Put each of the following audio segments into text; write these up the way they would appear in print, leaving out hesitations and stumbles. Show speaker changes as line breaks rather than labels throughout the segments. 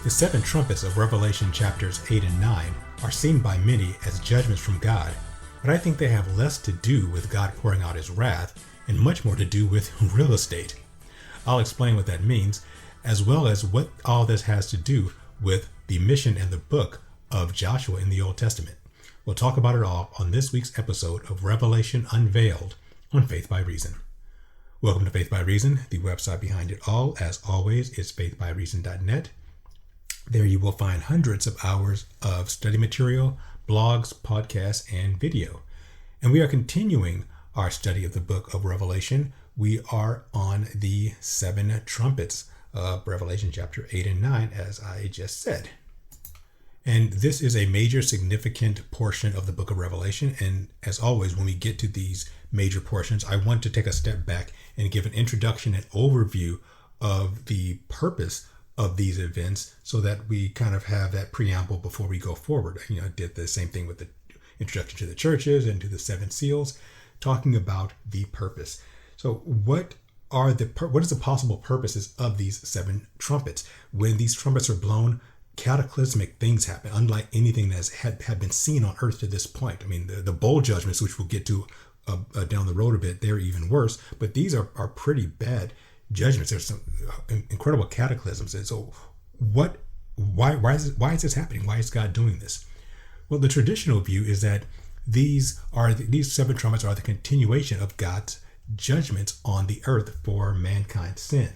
The seven trumpets of Revelation chapters 8 and 9 are seen by many as judgments from God, but I think they have less to do with God pouring out his wrath and much more to do with real estate. I'll explain what that means, as well as what all this has to do with the mission and the book of Joshua in the Old Testament. We'll talk about it all on this week's episode of Revelation Unveiled on Faith by Reason. Welcome to Faith by Reason. The website behind it all, as always, is faithbyreason.net. There you will find hundreds of hours of study material, blogs, podcasts, and video. And we are continuing our study of the book of Revelation. We are on the seven trumpets of Revelation chapter 8 and 9, as I just said. And this is a major significant portion of the book of Revelation. And as always, when we get to these major portions, I want to take a step back and give an introduction and overview of the purpose of these events so that we kind of have that preamble before we go forward. I did the same thing with the introduction to the churches and to the seven seals, talking about the purpose. So what is the possible purposes of these seven trumpets? When these trumpets are blown, cataclysmic things happen, unlike anything that had been seen on earth to this point. I mean, the bowl judgments, which we'll get to down the road a bit, they're even worse, but these are pretty bad judgments. There's some incredible cataclysms. And so why is this happening? Why is God doing this? Well, the traditional view is that these seven trumpets are the continuation of God's judgments on the earth for mankind's sin.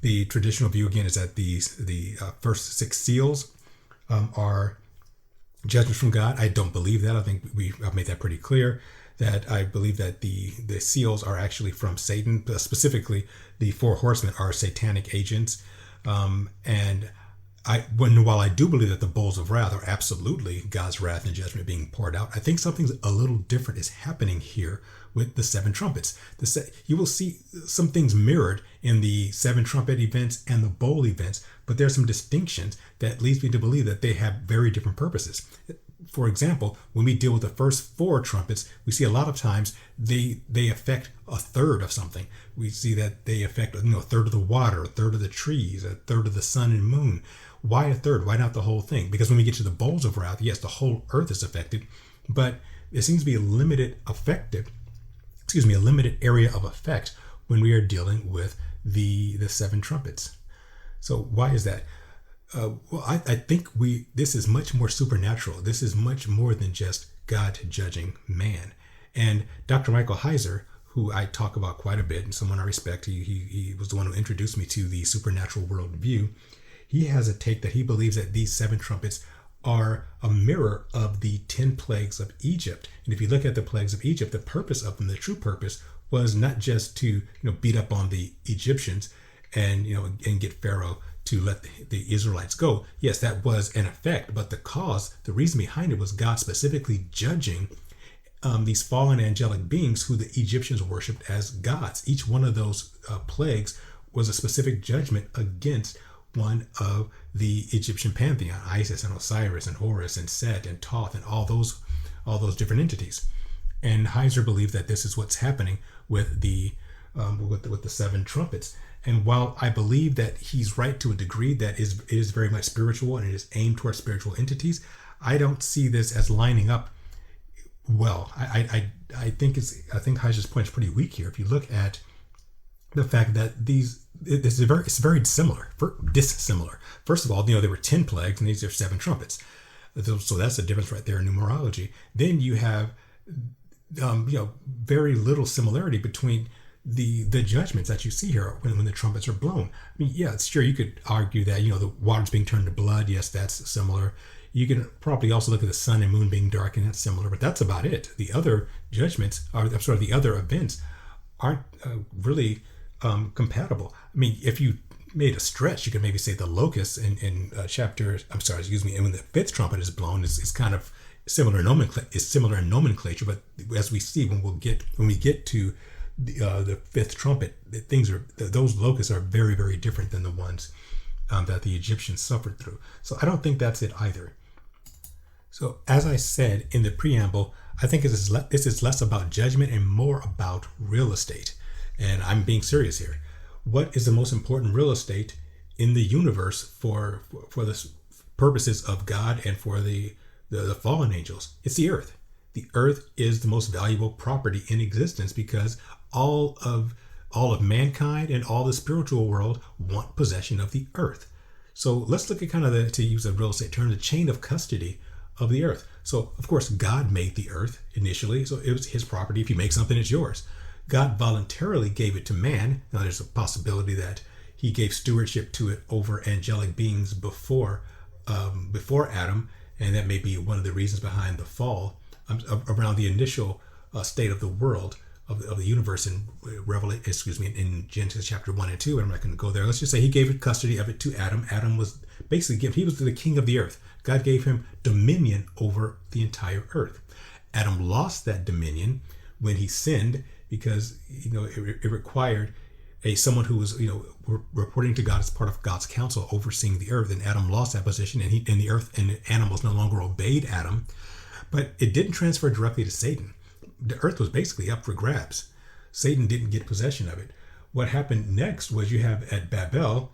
The traditional view, again, is that the first six seals are judgments from God. I don't believe that. I think I've made that pretty clear, that I believe that the seals are actually from Satan. Specifically, the four horsemen are satanic agents. And while I do believe that the bowls of wrath are absolutely God's wrath and judgment being poured out, I think something a little different is happening here with the seven trumpets. You will see some things mirrored in the seven trumpet events and the bowl events, but there are some distinctions that leads me to believe that they have very different purposes. For example, when we deal with the first four trumpets, we see a lot of times they affect a third of something. We see that they affect a third of the water, a third of the trees, a third of the sun and moon. Why a third? Why not the whole thing? Because when we get to the bowls of wrath, yes, the whole earth is affected, but there seems to be a limited area of effect when we are dealing with the seven trumpets. So why is that? Well, I think this is much more supernatural. This is much more than just God judging man. And Dr. Michael Heiser, who I talk about quite a bit and someone I respect, he was the one who introduced me to the supernatural worldview. He has a take that he believes that these seven trumpets are a mirror of the 10 plagues of Egypt. And if you look at the plagues of Egypt, the purpose of them, the true purpose, was not just to beat up on the Egyptians and get Pharaoh to let the Israelites go. Yes, that was an effect, but the reason behind it was God specifically judging these fallen angelic beings who the Egyptians worshipped as gods. Each one of those plagues was a specific judgment against one of the Egyptian pantheon, Isis and Osiris and Horus and Set and Thoth and all those different entities. And Heiser believed that this is what's happening with the seven trumpets. And while I believe that he's right to a degree, that it is very much spiritual and it is aimed towards spiritual entities, I don't see this as lining up well. I think Heiser's point is pretty weak here. If you look at the fact that it's very dissimilar. First of all, there were 10 plagues and these are seven trumpets. So that's the difference right there in numerology. Then you have very little similarity between the judgments that you see here when the trumpets are blown. I mean, yeah, it's sure you could argue that the water's being turned to blood. Yes, that's similar. You can probably also look at the sun and moon being dark, and that's similar, but that's about it. The other the other events aren't really compatible. I mean, if you made a stretch, you could maybe say the locusts and when the fifth trumpet is blown, is kind of similar in nomenclature, but as we see when we get to the fifth trumpet, those locusts are very, very different than the ones that the Egyptians suffered through. So I don't think that's it either. So as I said in the preamble, I think this is less about judgment and more about real estate. And I'm being serious here. What is the most important real estate in the universe for the purposes of God and for the fallen angels. It's the earth. The earth is the most valuable property in existence because all of mankind and all the spiritual world want possession of the earth. So let's look at kind of to use a real estate term, the chain of custody of the earth. So of course, God made the earth initially, so it was his property. If you make something, it's yours. God voluntarily gave it to man. Now there's a possibility that he gave stewardship to it over angelic beings before Adam, and that may be one of the reasons behind the fall around the initial state of the world of the universe in in Genesis chapter 1 and 2. And I'm not going to go there. Let's just say he gave custody of it to Adam. Adam was basically he was the king of the earth. God gave him dominion over the entire earth. Adam lost that dominion when he sinned because it required someone who was reporting to God as part of God's counsel, overseeing the earth. And Adam lost that position, and the earth and the animals no longer obeyed Adam. But it didn't transfer directly to Satan. The earth was basically up for grabs. Satan didn't get possession of it. What happened next was you have at Babel,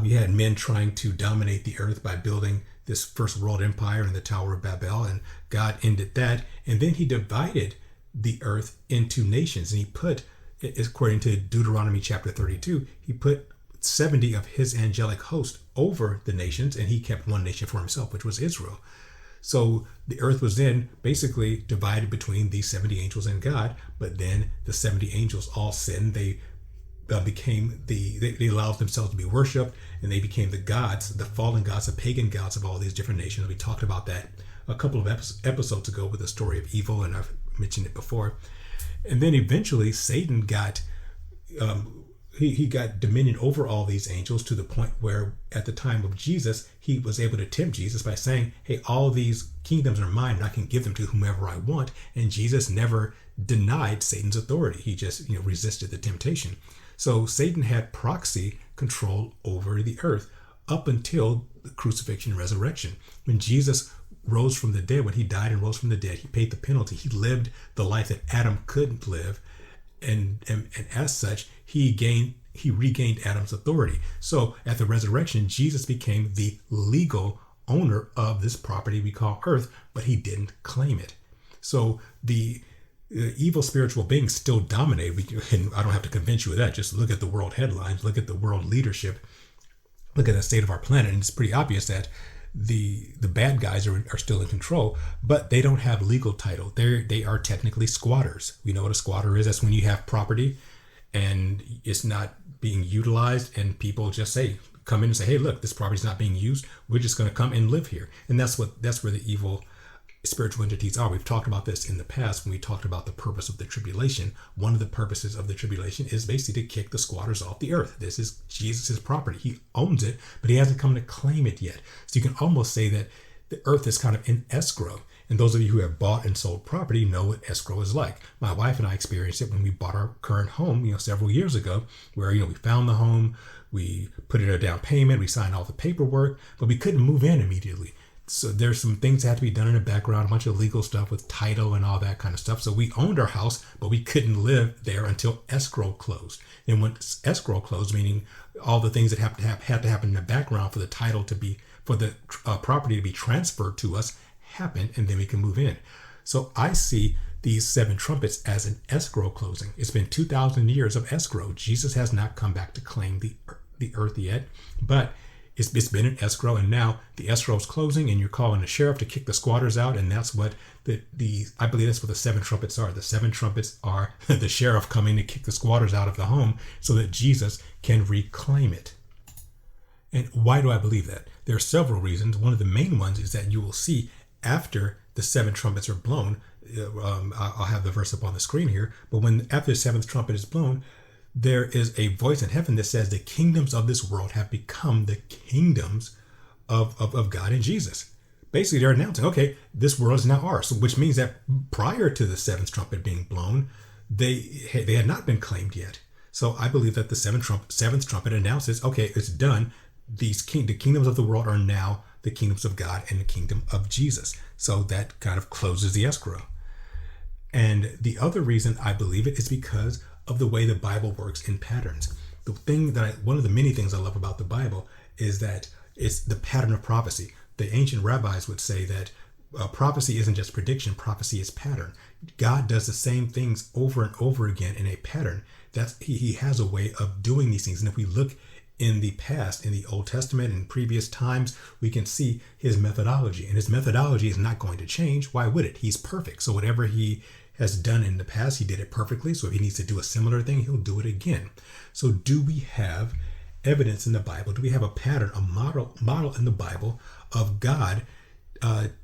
you had men trying to dominate the earth by building this first world empire in the Tower of Babel, and God ended that. And then he divided the earth into nations, and he put, according to Deuteronomy chapter 32, he put 70 of his angelic host over the nations, and he kept one nation for himself, which was Israel. So the earth was then basically divided between these 70 angels and God, but then the 70 angels all sinned. They they allowed themselves to be worshipped, and they became the gods, the fallen gods, the pagan gods of all these different nations. We talked about that a couple of episodes ago with the story of evil, and I've mentioned it before. And then eventually Satan got he got dominion over all these angels to the point where at the time of Jesus, he was able to tempt Jesus by saying, hey, all these kingdoms are mine and I can give them to whomever I want. And Jesus never denied Satan's authority. He just resisted the temptation. So Satan had proxy control over the earth up until the crucifixion and resurrection. When Jesus rose from the dead, when he died and rose from the dead, he paid the penalty. He lived the life that Adam couldn't live. And as such, he regained Adam's authority. So at the resurrection, Jesus became the legal owner of this property we call earth, but he didn't claim it. So the evil spiritual beings still dominate. And I don't have to convince you of that. Just look at the world headlines, look at the world leadership, look at the state of our planet, and it's pretty obvious that the bad guys are still in control, but they don't have legal title. They are technically squatters. We know what a squatter is. That's when you have property and it's not being utilized, and people just come in and say, hey, look, this property's not being used. We're just going to come and live here. And that's where the evil spiritual entities are. We've talked about this in the past when we talked about the purpose of the tribulation. One of the purposes of the tribulation is basically to kick the squatters off the earth. This is Jesus' property. He owns it, but he hasn't come to claim it yet. So you can almost say that the earth is kind of in escrow. And those of you who have bought and sold property know what escrow is like. My wife and I experienced it when we bought our current home, several years ago, where, we found the home, we put in a down payment, we signed all the paperwork, but we couldn't move in immediately. So there's some things that had to be done in the background, a bunch of legal stuff with title and all that kind of stuff. So we owned our house, but we couldn't live there until escrow closed. And when escrow closed, meaning all the things that had to happen in the background for the title for the property to be transferred to us happened, and then we can move in. So I see these 7 trumpets as an escrow closing. It's been 2,000 years of escrow. Jesus has not come back to claim the earth yet, but it's been an escrow, and now the escrow is closing, and you're calling the sheriff to kick the squatters out, and that's what I believe that's what the 7 trumpets are. The 7 trumpets are the sheriff coming to kick the squatters out of the home so that Jesus can reclaim it. And why do I believe that? There are several reasons. One of the main ones is that you will see after the 7 trumpets are blown, I'll have the verse up on the screen here, but after the 7th trumpet is blown, there is a voice in heaven that says the kingdoms of this world have become the kingdoms of God and Jesus. Basically, they're announcing, okay, this world is now ours, which means that prior to the 7th trumpet being blown, they had not been claimed yet. So I believe that the 7th trumpet announces, okay, it's done. The kingdoms of the world are now the kingdoms of God and the kingdom of Jesus. So that kind of closes the escrow. And the other reason I believe it is because of the way the Bible works in patterns. One of the many things I love about the Bible is that it's the pattern of prophecy. The ancient rabbis would say that prophecy isn't just prediction, prophecy is pattern. God does the same things over and over again in a pattern. He has a way of doing these things. And if we look in the past, in the Old Testament and previous times, we can see his methodology. And his methodology is not going to change. Why would it? He's perfect. So whatever he has done in the past, he did it perfectly. So if he needs to do a similar thing, he'll do it again. So do we have evidence in the Bible? Do we have a pattern, a model in the Bible of God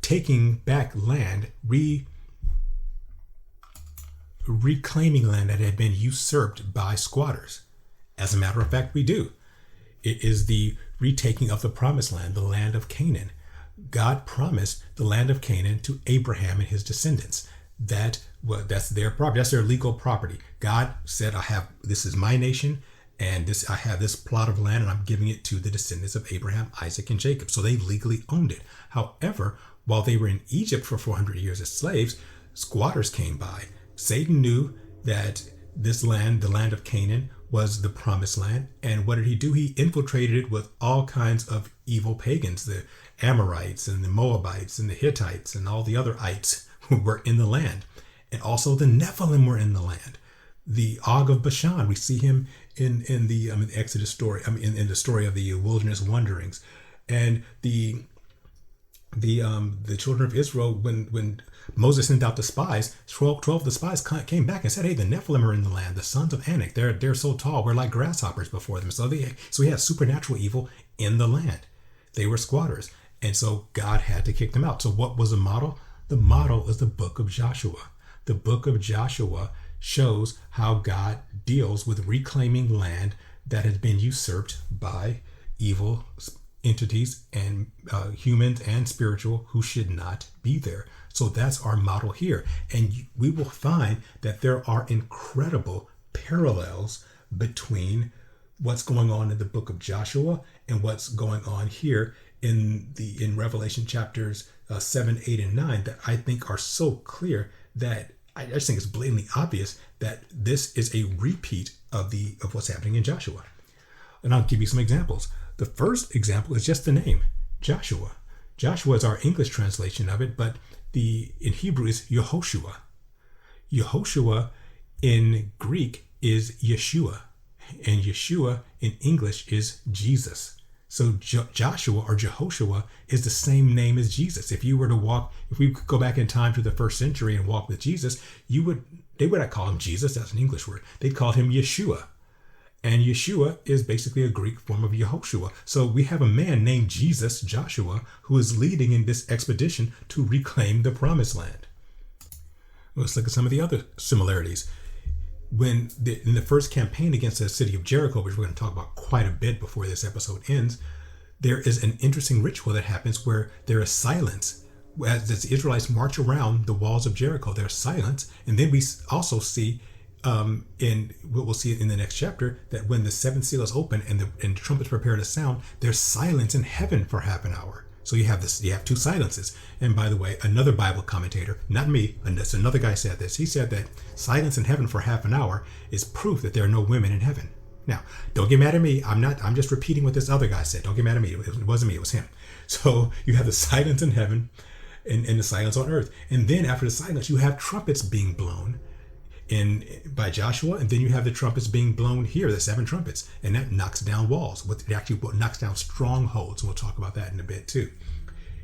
taking back land, reclaiming land that had been usurped by squatters? As a matter of fact, we do. It is the retaking of the promised land, the land of Canaan. God promised the land of Canaan to Abraham and his descendants. That's their property. That's their legal property. God said, this is my nation, and I have this plot of land, and I'm giving it to the descendants of Abraham, Isaac, and Jacob. So they legally owned it. However, while they were in Egypt for 400 years as slaves, squatters came by. Satan knew that this land, the land of Canaan, was the promised land. And what did he do? He infiltrated it with all kinds of evil pagans, the Amorites and the Moabites and the Hittites and all the other ites who were in the land. And also the Nephilim were in the land. The Og of Bashan, we see him in the Exodus story, in the story of the wilderness wanderings. And the children of Israel, when Moses sent out the spies, 12 of the spies came back and said, hey, the Nephilim are in the land, the sons of Anak. They're so tall, we're like grasshoppers before them. So we had supernatural evil in the land. They were squatters. And so God had to kick them out. So what was the model? The model is the book of Joshua. The book of Joshua shows how God deals with reclaiming land that has been usurped by evil entities and humans and spiritual who should not be there. So that's our model here. And we will find that there are incredible parallels between what's going on in the book of Joshua and what's going on here in Revelation chapters 7, 8, and 9 that I think are so clear that I just think it's blatantly obvious that this is a repeat of what's happening in Joshua. And I'll give you some examples. The first example is just the name, Joshua. Joshua is our English translation of it, but in Hebrew is Yehoshua. Yehoshua in Greek is Yeshua, and Yeshua in English is Jesus. So Joshua or Jehoshua is the same name as Jesus. If we could go back in time to the first century and walk with Jesus, they would not call him Jesus. That's an English word. They'd call him Yeshua. And Yeshua is basically a Greek form of Yehoshua. So we have a man named Jesus, Joshua, who is leading in this expedition to reclaim the promised land. Let's look at some of the other similarities. In the first campaign against the city of Jericho, which we're going to talk about quite a bit before this episode ends, there is an interesting ritual that happens where there is silence. As the Israelites march around the walls of Jericho, there's silence. And then we also see we'll see it in the next chapter, that when the seventh seal is open and the trumpets prepare to sound, there's silence in heaven for half an hour. So you have two silences. And by the way, another Bible commentator, not me, another guy said this. He said that silence in heaven for half an hour is proof that there are no women in heaven. Now, don't get mad at me. I'm just repeating what this other guy said. Don't get mad at me. It wasn't me, it was him. So you have the silence in heaven and the silence on earth. And then after the silence, you have trumpets being blown by Joshua, and then you have the trumpets being blown here, the 7 trumpets, and that knocks down walls. It actually knocks down strongholds. We'll talk about that in a bit too.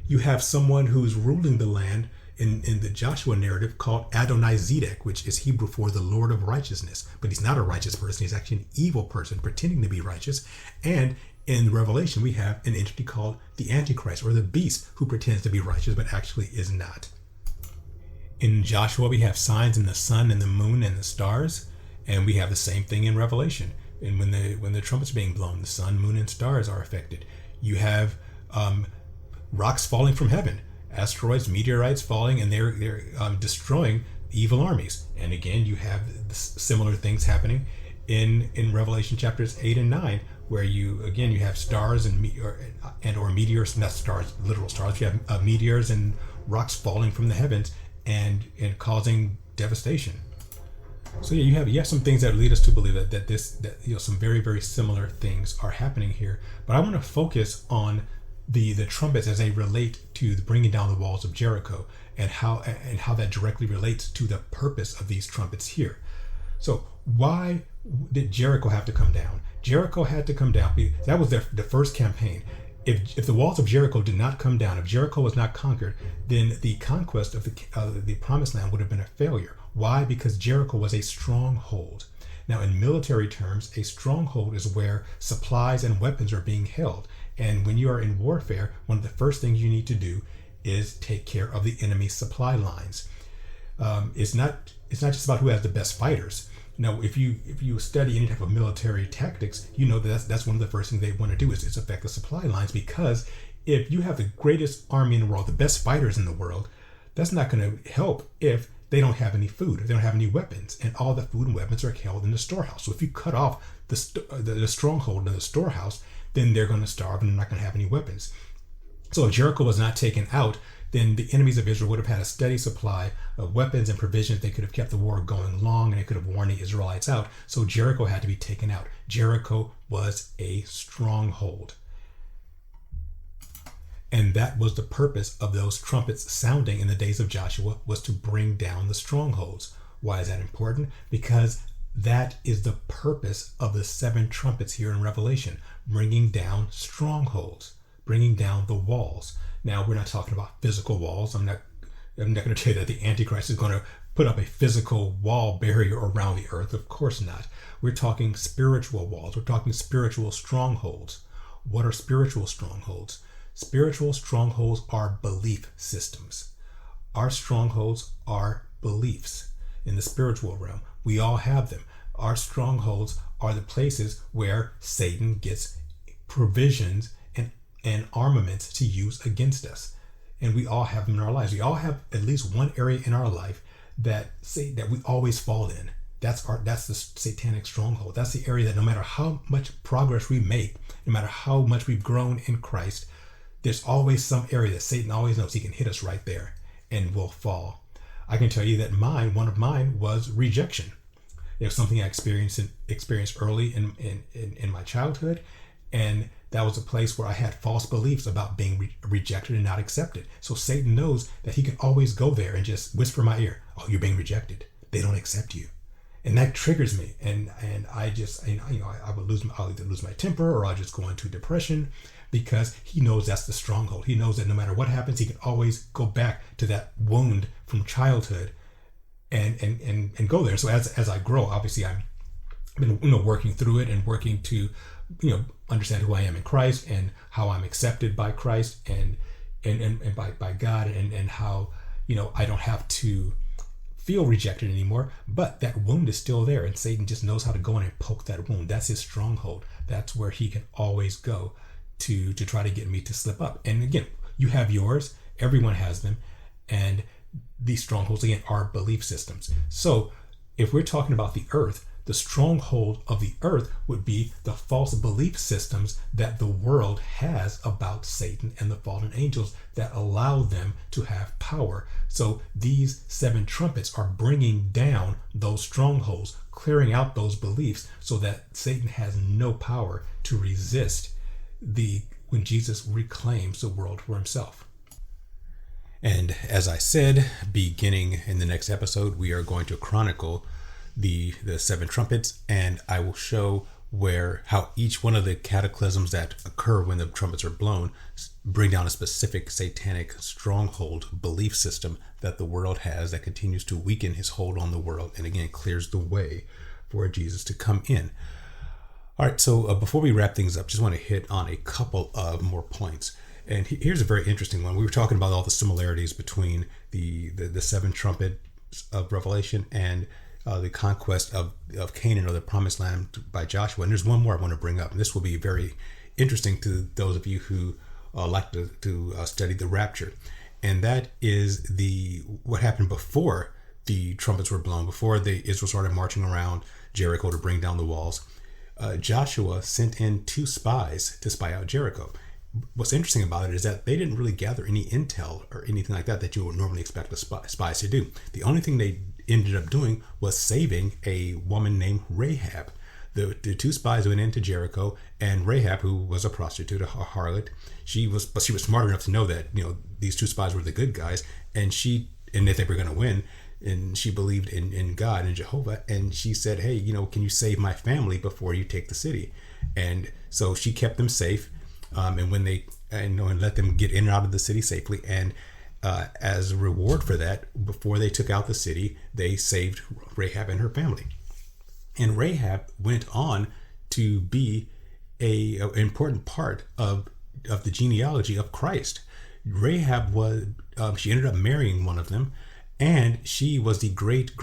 You have someone who's ruling the land in the Joshua narrative called Adonai Zedek, which is Hebrew for the Lord of Righteousness. But he's not a righteous person. He's actually an evil person pretending to be righteous. And in Revelation, we have an entity called the Antichrist, or the beast, who pretends to be righteous but actually is not. In Joshua, we have signs in the sun and the moon and the stars, and we have the same thing in Revelation. And when the trumpets are being blown, the sun, moon, and stars are affected. You have rocks falling from heaven, asteroids, meteorites falling, and they're destroying evil armies. And again, you have similar things happening in Revelation chapters 8 and 9, where you have stars and or meteors, not stars, literal stars. You have meteors and rocks falling from the heavens and causing devastation. So yeah, you have some things that lead us to believe that some very, very similar things are happening here. But I want to focus on the trumpets as they relate to the bringing down the walls of Jericho, and how that directly relates to the purpose of these trumpets here. So why did Jericho have to come down? Jericho had to come down because that was the first campaign. If the walls of Jericho did not come down, if Jericho was not conquered, then the conquest of the promised land would have been a failure. Why? Because Jericho was a stronghold. Now, in military terms, a stronghold is where supplies and weapons are being held. And when you are in warfare, one of the first things you need to do is take care of the enemy's supply lines. It's not just about who has the best fighters. Now, if you study any type of military tactics, you know that's one of the first things they want to do is affect the supply lines, because if you have the greatest army in the world, the best fighters in the world, that's not going to help if they don't have any food, if they don't have any weapons, and all the food and weapons are held in the storehouse. So if you cut off the stronghold and the storehouse, then they're going to starve and they're not going to have any weapons. So if Jericho was not taken out, then the enemies of Israel would have had a steady supply of weapons and provisions. They could have kept the war going long, and they could have worn the Israelites out. So Jericho had to be taken out. Jericho was a stronghold. And that was the purpose of those trumpets sounding in the days of Joshua, was to bring down the strongholds. Why is that important? Because that is the purpose of the 7 trumpets here in Revelation, bringing down strongholds, bringing down the walls. Now, we're not talking about physical walls. I'm not going to tell you that the Antichrist is going to put up a physical wall barrier around the earth. Of course not. We're talking spiritual walls. We're talking spiritual strongholds. What are spiritual strongholds? Spiritual strongholds are belief systems. Our strongholds are beliefs in the spiritual realm. We all have them. Our strongholds are the places where Satan gets provisions and armaments to use against us. And we all have them in our lives. We all have at least one area in our life that we always fall in. That's the satanic stronghold. That's the area that no matter how much progress we make, no matter how much we've grown in Christ, there's always some area that Satan always knows he can hit us right there and we'll fall. I can tell you that one of mine was rejection. It was something I experienced early in my childhood, and that was a place where I had false beliefs about being rejected and not accepted. So Satan knows that he can always go there and just whisper in my ear, "Oh, you're being rejected. They don't accept you," and that triggers me. And I just I would I'll either lose my temper or I'll just go into depression, because he knows that's the stronghold. He knows that no matter what happens, he can always go back to that wound from childhood and go there. So as I grow, obviously I've been working through it and working to understand who I am in Christ and how I'm accepted by Christ and by God, and how I don't have to feel rejected anymore. But that wound is still there, and Satan just knows how to go in and poke that wound. That's his stronghold. That's where he can always go to try to get me to slip up. And again, you have yours. Everyone has them. And these strongholds, again, are belief systems. So if we're talking about the earth, the stronghold of the earth would be the false belief systems that the world has about Satan and the fallen angels that allow them to have power. So these 7 trumpets are bringing down those strongholds, clearing out those beliefs so that Satan has no power to resist when Jesus reclaims the world for himself. And as I said, beginning in the next episode, we are going to chronicle the 7 trumpets, and I will show how each one of the cataclysms that occur when the trumpets are blown bring down a specific satanic stronghold belief system that the world has that continues to weaken his hold on the world, and again clears the way for Jesus to come in. All right, so before we wrap things up, just want to hit on a couple of more points. And here's a very interesting one. We were talking about all the similarities between the 7 trumpets of Revelation and the conquest of Canaan, or the promised land, by Joshua. And there's one more I want to bring up, and this will be very interesting to those of you who like to study the rapture. And that is what happened before the trumpets were blown, before Israel started marching around Jericho to bring down the walls. Joshua sent in 2 spies to spy out Jericho. what's interesting about it is that they didn't really gather any intel or anything like that that you would normally expect a spies to do. The only thing they ended up doing was saving a woman named Rahab. The two spies went into Jericho, and Rahab, who was a prostitute, a harlot, she was smart enough to know that these two spies were the good guys, and if they were going to win, and she believed in God and Jehovah, and she said, hey, can you save my family before you take the city? And so she kept them safe, and when they and let them get in and out of the city safely, and as a reward for that, before they took out the city, they saved Rahab and her family. And Rahab went on to be an important part of the genealogy of Christ. Rahab was she ended up marrying one of them, and she was the great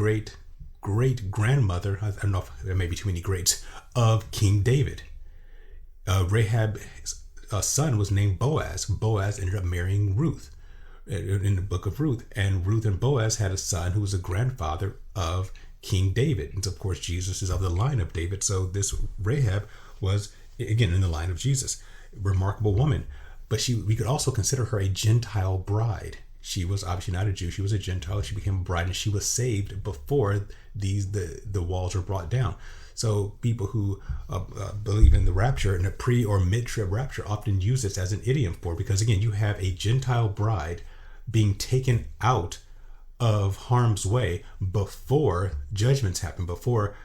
grandmother, I don't know if there may be too many greats, of King David. Rahab's son was named Boaz. Boaz ended up marrying Ruth in the book of Ruth, and Ruth and Boaz had a son who was a grandfather of King David. And of course, Jesus is of the line of David. So this Rahab was, again, in the line of Jesus. Remarkable woman. But we could also consider her a Gentile bride. She was obviously not a Jew. She was a Gentile. She became a bride, and she was saved before the walls were brought down. So people who believe in the rapture and a pre or mid-trib rapture often use this as an idiom for, because again, you have a Gentile bride being taken out of harm's way before judgments happen, before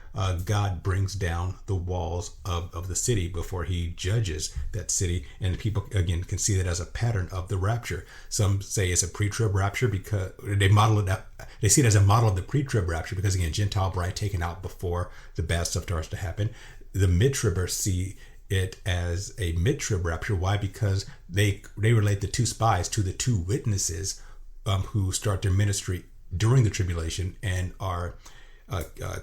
God brings down the walls of the city, before he judges that city. And people, again, can see that as a pattern of the rapture. Some say it's a pre-trib rapture because they see it as a model of the pre-trib rapture because, again, Gentile bride taken out before the bad stuff starts to happen. The mid-tribbers see it as a mid-trib rapture. Why? Because they relate the two spies to the two witnesses who start their ministry during the tribulation and are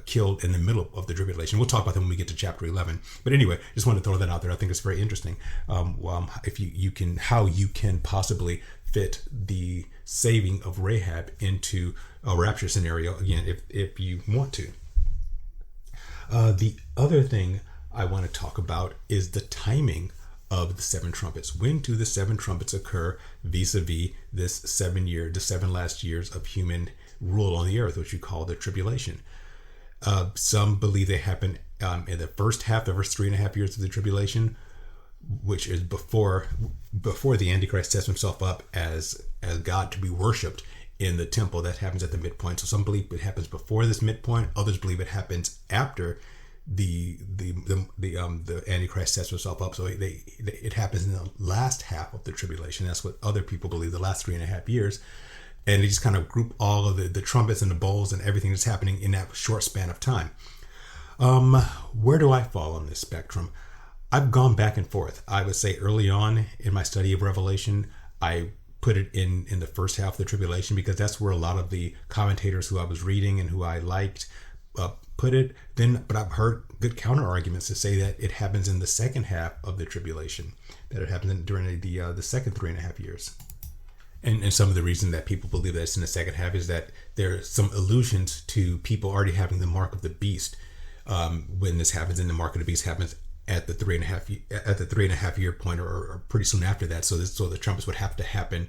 killed in the middle of the tribulation. We'll talk about that when we get to chapter 11. But anyway, just wanted to throw that out there. I think it's very interesting. If how you can possibly fit the saving of Rahab into a rapture scenario, again, if you want to. The other thing I want to talk about is the timing of the seven trumpets. When do the seven trumpets occur vis-a-vis the 7 last years of human rule on the earth, which you call the tribulation? Some believe they happen in the first 3.5 years of the tribulation, which is before the Antichrist sets himself up as God to be worshipped in the temple. That happens at the midpoint. So some believe it happens before this midpoint. Others believe it happens after the Antichrist sets himself up. So it happens in the last half of the tribulation. That's what other people believe, the last 3.5 years. And they just kind of group all of the trumpets and the bowls and everything that's happening in that short span of time. Where do I fall on this spectrum? I've gone back and forth. I would say early on in my study of Revelation, I put it in the first half of the tribulation because that's where a lot of the commentators who I was reading and who I liked put it. But I've heard good counter arguments to say that it happens in the second half of the tribulation, that it happens during the second 3.5 years. And some of the reason that people believe that it's in the second half is that there are some allusions to people already having the mark of the beast when this happens, and the mark of the beast happens at the 3.5 year point or pretty soon after that. So the trumpets would have to happen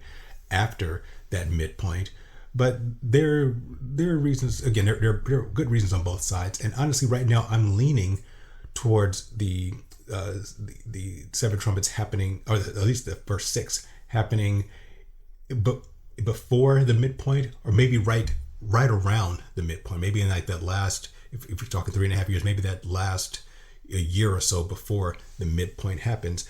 after that midpoint. But there are reasons, again, there are good reasons on both sides. And honestly, right now, I'm leaning towards the seven trumpets happening, or at least the first 6 happening before the midpoint, or maybe right around the midpoint. Maybe in like that last, if you're talking 3.5 years, maybe that last a year or so before the midpoint happens,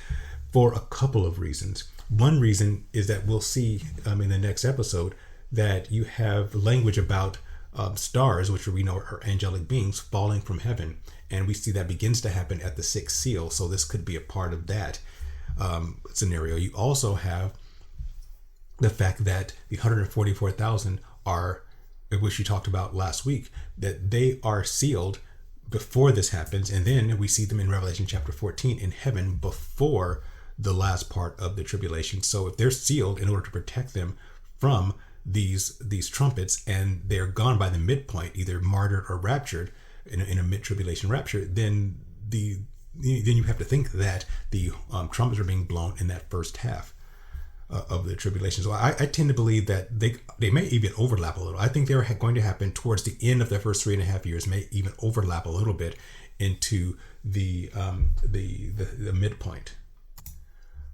for a couple of reasons. One reason is that we'll see in the next episode that you have language about stars, which we know are angelic beings, falling from heaven. And we see that begins to happen at the 6th seal. So this could be a part of that scenario. You also have the fact that the 144,000 are, which you talked about last week, that they are sealed before this happens. And then we see them in Revelation chapter 14 in heaven before the last part of the tribulation. So if they're sealed in order to protect them from these trumpets, and they're gone by the midpoint, either martyred or raptured in a mid-tribulation rapture, then then you have to think that the trumpets are being blown in that first half of the tribulation. So I tend to believe that they may even overlap a little. I think they're going to happen towards the end of the first 3.5 years, may even overlap a little bit into the midpoint.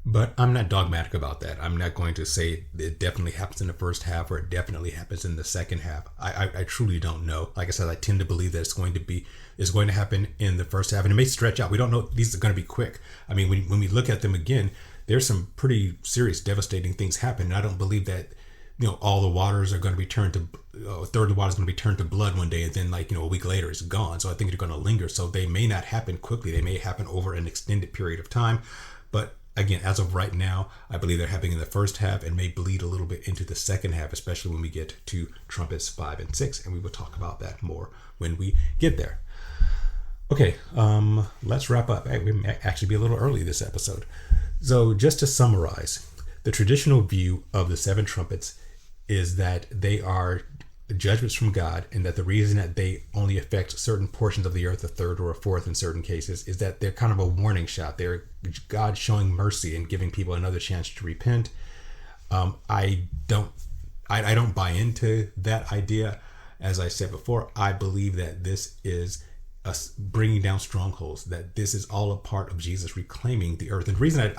But I'm not dogmatic about that. I'm not going to say it definitely happens in the first half or it definitely happens in the second half. I truly don't know. Like I said, I tend to believe that it's going to happen in the first half, and it may stretch out. We don't know these are going to be quick. I mean, when we look at them again, there's some pretty serious, devastating things happen. And I don't believe that, all the waters are going to be turned to, a third of the water is going to be turned to blood one day, and then a week later it's gone. So I think they're going to linger. So they may not happen quickly. They may happen over an extended period of time. But again, as of right now, I believe they're happening in the first half and may bleed a little bit into the second half, especially when we get to Trumpets 5 and 6. And we will talk about that more when we get there. Okay, let's wrap up. We may actually be a little early this episode. So just to summarize, the traditional view of the 7 trumpets is that they are judgments from God, and that the reason that they only affect certain portions of the earth, a third or a fourth in certain cases, is that they're kind of a warning shot. They're God showing mercy and giving people another chance to repent. I don't buy into that idea. As I said before, I believe that this is us bringing down strongholds, that this is all a part of Jesus reclaiming the earth. And the reason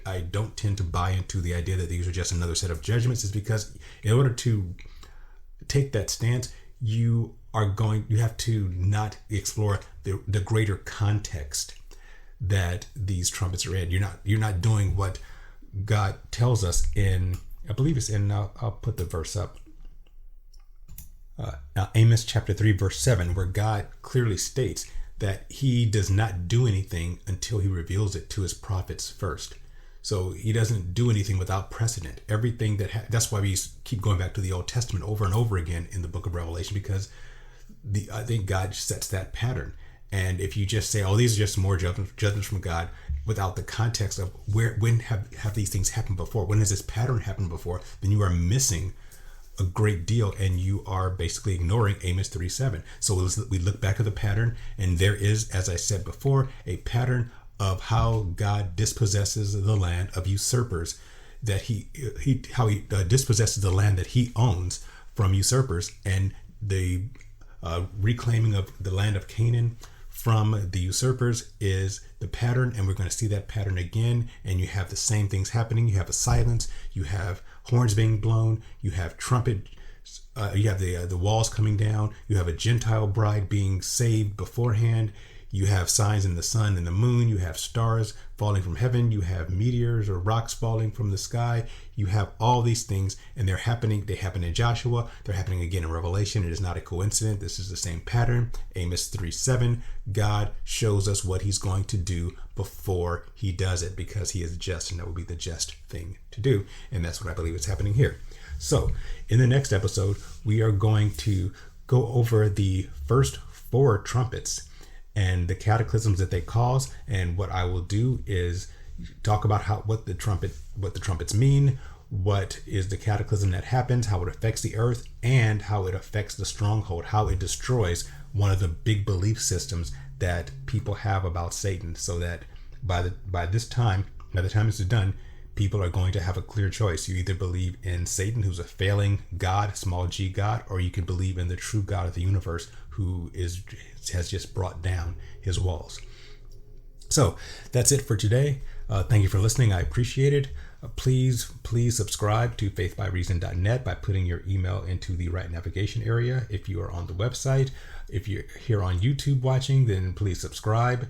I don't tend to buy into the idea that these are just another set of judgments is because in order to take that stance, you have to not explore the greater context that these trumpets are in. You're not doing what God tells us in, I believe it's in, I'll put the verse up. Amos chapter 3 verse 7, where God clearly states that he does not do anything until he reveals it to his prophets first. So he doesn't do anything without precedent. Everything that's why we keep going back to the Old Testament over and over again in the book of Revelation, because I think God sets that pattern. And if you just say, oh, these are just more judgments from God, without the context of when have these things happened before, when has this pattern happened before, then you are missing a great deal, and you are basically ignoring Amos 3:7. So we look back at the pattern, and there is, as I said before, a pattern of how God dispossesses the land of usurpers, that he dispossesses the land that he owns from usurpers, and the reclaiming of the land of Canaan from the usurpers is the pattern, and we're going to see that pattern again. And you have the same things happening. You have a silence, you have horns being blown, you have trumpet, you have the walls coming down, you have a Gentile bride being saved beforehand, you have signs in the sun and the moon, you have stars falling from heaven, you have meteors or rocks falling from the sky, you have all these things, and they're happening. They happen in Joshua, they're happening again in Revelation. It is not a coincidence. This is the same pattern. Amos 3:7, God shows us what he's going to do before he does it, because he is just, and that would be the just thing to do. And that's what I believe is happening here. So in the next episode, we are going to go over the first 4 trumpets and the cataclysms that they cause. And what I will do is talk about what the trumpets mean, what is the cataclysm that happens, how it affects the earth, and how it affects the stronghold, how it destroys one of the big belief systems that people have about Satan, so that by the time this is done, people are going to have a clear choice. You either believe in Satan, who's a failing God, small g God, or you can believe in the true God of the universe, who has just brought down his walls. So that's it for today. Thank you for listening. I appreciate it. Please subscribe to faithbyreason.net by putting your email into the right navigation area. If you are on the website, if you're here on YouTube watching, then please subscribe.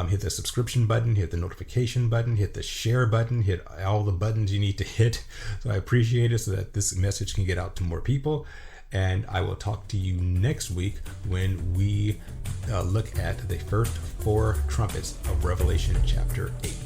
Hit the subscription button, hit the notification button, hit the share button, hit all the buttons you need to hit. So I appreciate it, so that this message can get out to more people. And I will talk to you next week when we look at the first 4 trumpets of Revelation chapter 8.